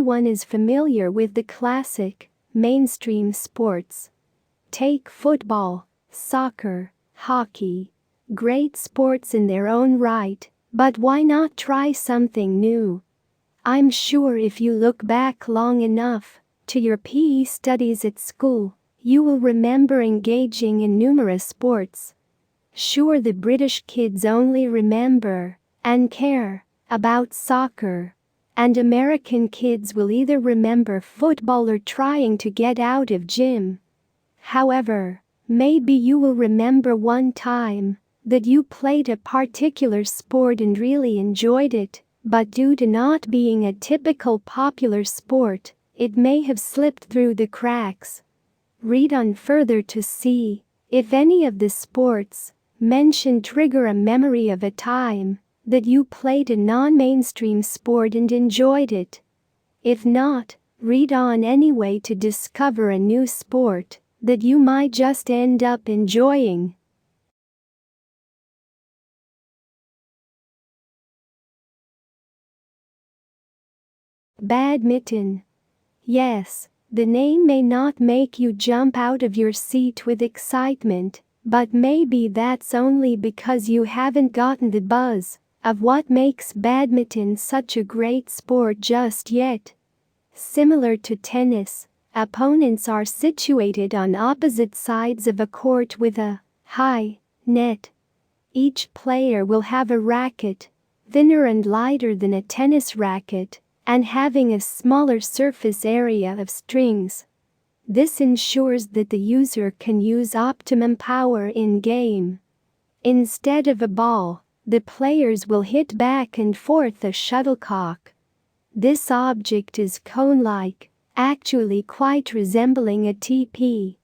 everyone is familiar with the classic, mainstream sports. Take football, soccer, hockey. Great sports in their own right, but why not try something new? I'm sure if you look back long enough to your PE studies at school, you will remember engaging in numerous sports. Sure, the British kids only remember and care about soccer, and American kids will either remember football or trying to get out of gym. However, maybe you will remember one time that you played a particular sport and really enjoyed it, but due to not being a typical popular sport, it may have slipped through the cracks. Read on further to see if any of the sports mentioned trigger a memory of a time that you played a non-mainstream sport and enjoyed it. If not, read on anyway to discover a new sport that you might just end up enjoying. Badminton. Yes, the name may not make you jump out of your seat with excitement, but maybe that's only because you haven't gotten the buzz of what makes badminton such a great sport just yet. Similar to tennis, opponents are situated on opposite sides of a court with a high net. Each player will have a racket, thinner and lighter than a tennis racket, and having a smaller surface area of strings. This ensures that the user can use optimum power in-game. Instead of a ball, the players will hit back and forth a shuttlecock. This object is cone-like, actually quite resembling a teepee.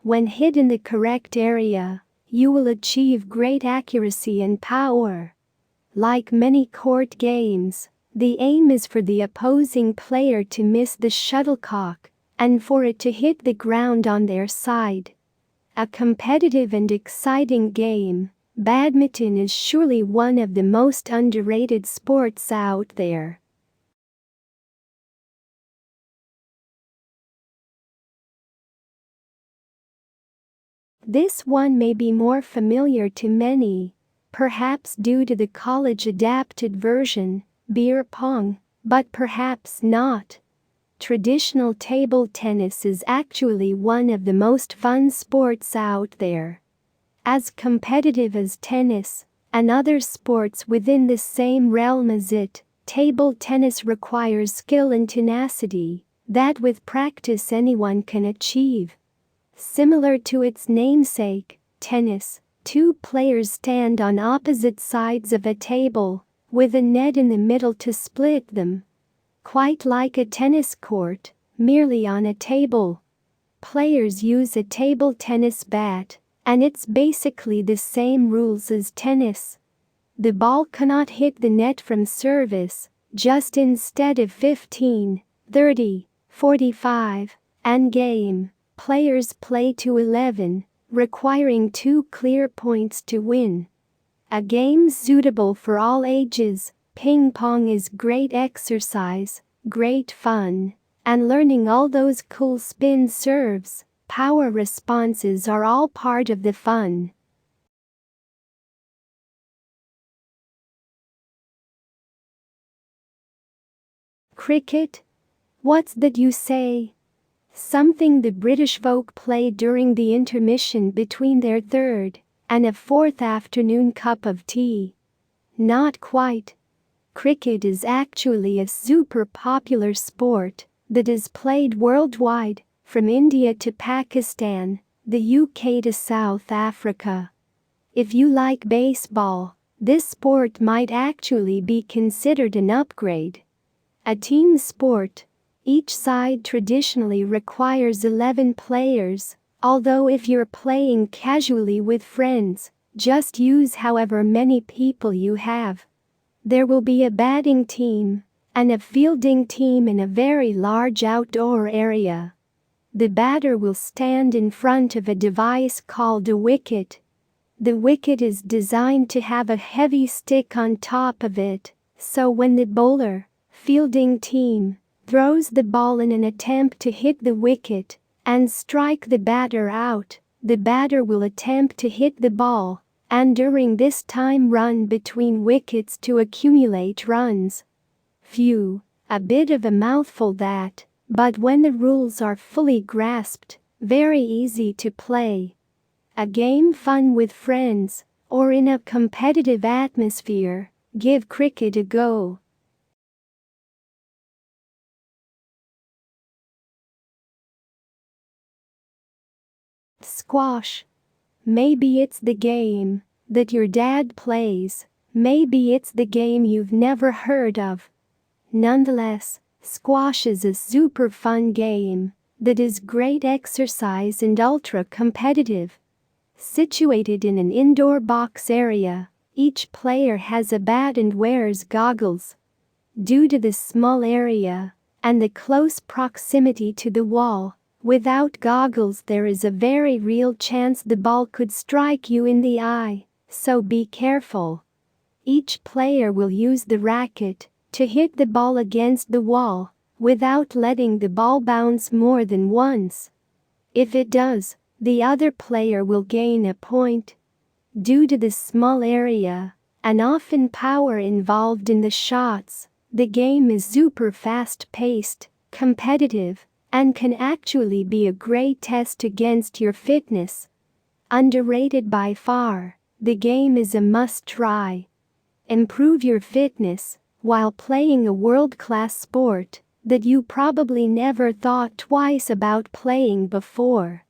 When hit in the correct area, you will achieve great accuracy and power. Like many court games, the aim is for the opposing player to miss the shuttlecock and for it to hit the ground on their side. A competitive and exciting game, badminton is surely one of the most underrated sports out there. This one may be more familiar to many, perhaps due to the college-adapted version, beer pong, but perhaps not. Traditional table tennis is actually one of the most fun sports out there. As competitive as tennis and other sports within the same realm as it, table tennis requires skill and tenacity that with practice anyone can achieve. Similar to its namesake, tennis, two players stand on opposite sides of a table, with a net in the middle to split them. Quite like a tennis court, merely on a table. Players use a table tennis bat, and it's basically the same rules as tennis. The ball cannot hit the net from service, just instead of 15, 30, 45, and game, players play to 11, requiring 2 clear points to win. A game suitable for all ages, ping pong is great exercise, great fun, and learning all those cool spin serves, power responses are all part of the fun. Cricket? What's that you say? Something the British folk play during the intermission between their third and a fourth afternoon cup of tea. Not quite. Cricket is actually a super popular sport that is played worldwide, from India to Pakistan, the UK to South Africa. If you like baseball, this sport might actually be considered an upgrade. A team sport, each side traditionally requires 11 players, although if you're playing casually with friends, just use however many people you have. There will be a batting team and a fielding team in a very large outdoor area. The batter will stand in front of a device called a wicket. The wicket is designed to have a heavy stick on top of it, so when the bowler, fielding team, throws the ball in an attempt to hit the wicket and strike the batter out. The batter will attempt to hit the ball and during this time run between wickets to accumulate runs. Phew, a bit of a mouthful that, but when the rules are fully grasped, very easy to play. A game fun with friends or in a competitive atmosphere. Give cricket a go. Squash. Maybe it's the game that your dad plays, maybe it's the game you've never heard of. Nonetheless, squash is a super fun game that is great exercise and ultra competitive. Situated in an indoor box area, each player has a bat and wears goggles. Due to the small area and the close proximity to the wall, without goggles there is a very real chance the ball could strike you in the eye, so be careful. Each player will use the racket to hit the ball against the wall without letting the ball bounce more than once. If it does, the other player will gain a point. Due to the small area and often power involved in the shots, the game is super fast-paced, competitive, and can actually be a great test against your fitness. Underrated by far, the game is a must-try. Improve your fitness while playing a world-class sport that you probably never thought twice about playing before.